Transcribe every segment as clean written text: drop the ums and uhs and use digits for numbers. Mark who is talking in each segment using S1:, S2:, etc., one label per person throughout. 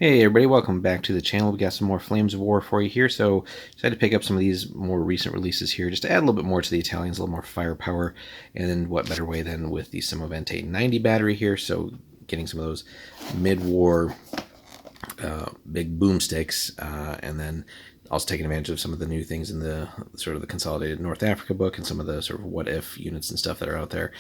S1: Hey everybody, welcome back to the channel. We got some more Flames of War for you here. So decided to pick up some of these more recent releases here just to add a little bit more to the Italians, a little more firepower. And then what better way than with the Semovente 90 battery here. So getting some of those mid-war big boomsticks, and then also taking advantage of some of the new things in the sort of the consolidated North Africa book and some of the sort of what if units and stuff that are out there.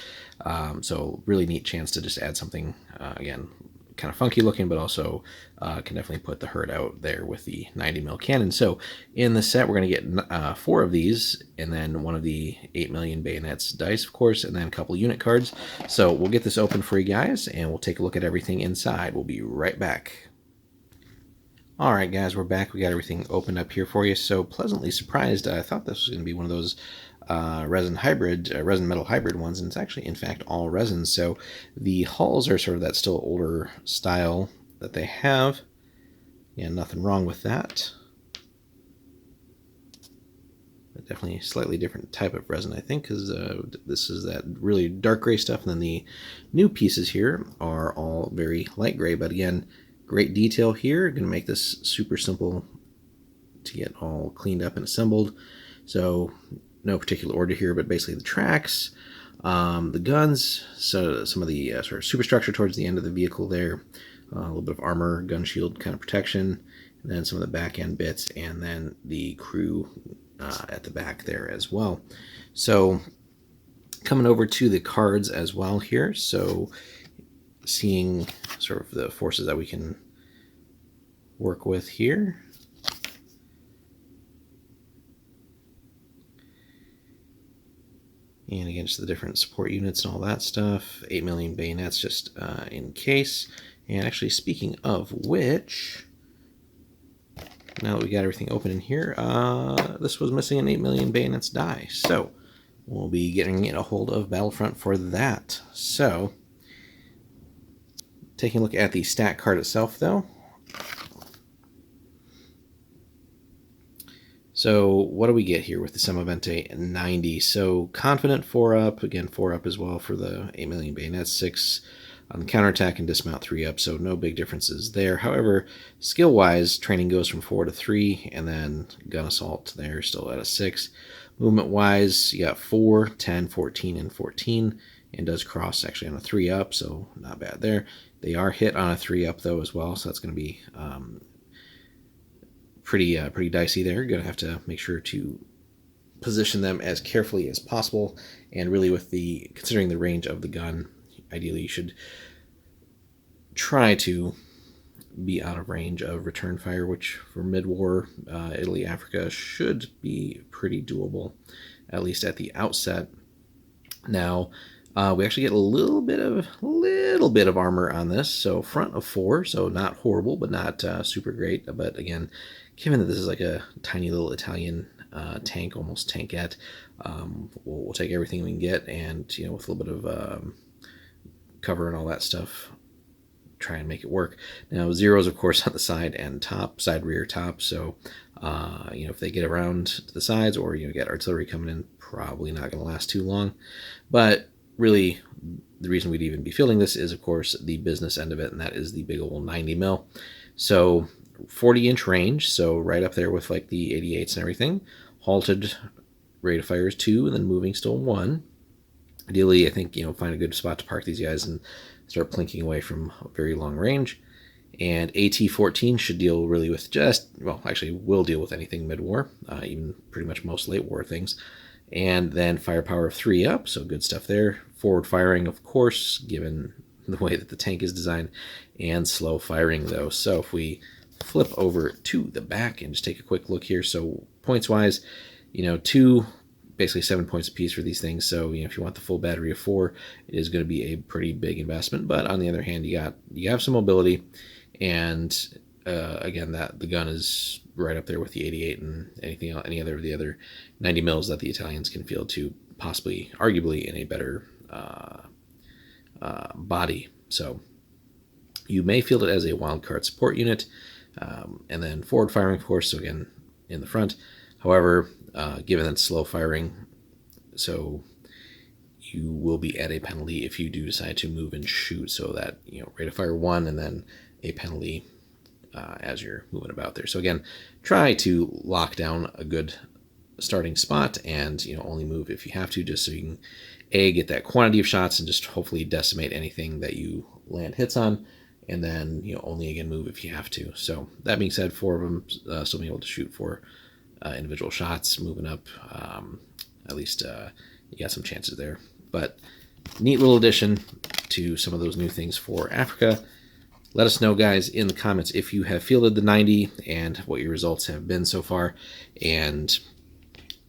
S1: So really neat chance to just add something, again, kind of funky looking, but also can definitely put the herd out there with the 90 mil cannon. So in the set, we're going to get 4 of these, and then one of the 8 million bayonets dice, of course, and then a couple unit cards. So we'll get this open for you guys, and we'll take a look at everything inside. We'll be right back. Alright guys, we're back. We got everything opened up here for you. So pleasantly surprised. I thought this was going to be one of those resin metal hybrid ones, and it's actually in fact all resin. So the hulls are sort of that still older style that they have. Yeah, nothing wrong with that. But definitely a slightly different type of resin, I think, because this is that really dark gray stuff, and then the new pieces here are all very light gray. But again, great detail here. Going to make this super simple to get all cleaned up and assembled. So no particular order here, but basically the tracks, the guns, so some of the sort of superstructure towards the end of the vehicle there, a little bit of armor, gun shield kind of protection, and then some of the back end bits, and then the crew at the back there as well. So coming over to the cards as well here, so seeing sort of the forces that we can work with here. And again, just the different support units and all that stuff. 8 million bayonets just in case. And actually, speaking of which, now that we got everything open in here, this was missing an 8 million bayonets die. So we'll be getting a hold of Battlefront for that. So taking a look at the stat card itself, though. So what do we get here with the Semovente 90? So confident 4-up, again 4-up as well for the 8 million bayonets, 6 on the counterattack and dismount 3-up, so no big differences there. However, skill-wise, training goes from 4 to 3, and then gun assault there still at a 6. Movement-wise, you got 4, 10, 14, and 14, and does cross actually on a 3-up, so not bad there. They are hit on a 3-up though as well, so that's going to be pretty dicey there. You're going to have to make sure to position them as carefully as possible, and really with the considering the range of the gun, ideally you should try to be out of range of return fire, which for mid-war Italy, Africa should be pretty doable, at least at the outset. Now we actually get a little bit of armor on this, so front of 4, so not horrible, but not super great. But again, given that this is like a tiny little Italian tank, almost tankette, we'll take everything we can get, and with a little bit of cover and all that stuff, try and make it work. Now zeros, of course, on the side and top, side, rear, top. So if they get around to the sides, or get artillery coming in, probably not going to last too long. But really, the reason we'd even be fielding this is, of course, the business end of it, and that is the big old 90 mil. So 40-inch range, so right up there with like the 88s and everything. Halted rate of fire is 2, and then moving still 1. Ideally, I think, find a good spot to park these guys and start plinking away from a very long range. And AT-14 should deal really with will deal with anything mid-war, even pretty much most late-war things. And then firepower of 3-up, so good stuff there. Forward firing, of course, given the way that the tank is designed, and slow firing, though. So if we flip over to the back and just take a quick look here, so points-wise, 2, basically 7 points apiece for these things. So if you want the full battery of 4, it is going to be a pretty big investment. But on the other hand, you have some mobility, and again, that the gun is right up there with the 88 and any other of the other 90 mils that the Italians can field to, possibly, arguably, in a better body. So you may field it as a wildcard support unit, and then forward firing, of course, so again in the front. However, given that slow firing, so you will be at a penalty if you do decide to move and shoot, so that rate of fire 1 and then a penalty as you're moving about there. So again, try to lock down a good starting spot, and only move if you have to, just so you can get that quantity of shots and just hopefully decimate anything that you land hits on, and then only again move if you have to. So that being said, 4 of them still being able to shoot 4 individual shots, moving up, at least you got some chances there. But neat little addition to some of those new things for Africa. Let us know, guys, in the comments if you have fielded the 90 and what your results have been so far, and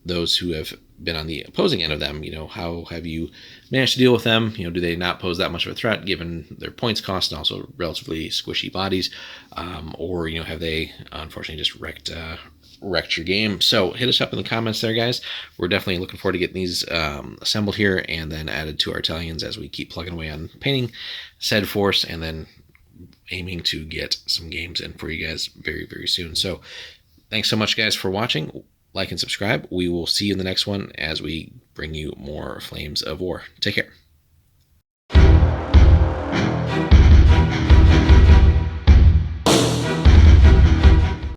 S1: those who have been on the opposing end of them, how have you managed to deal with them? Do they not pose that much of a threat given their points cost and also relatively squishy bodies, or have they unfortunately just wrecked your game? So hit us up in the comments there, guys. We're definitely looking forward to getting these assembled here and then added to our Italians as we keep plugging away on painting said force, and then aiming to get some games in for you guys very, very soon. So thanks so much, guys, for watching. Like and subscribe. We will see you in the next one as we bring you more Flames of War. Take care.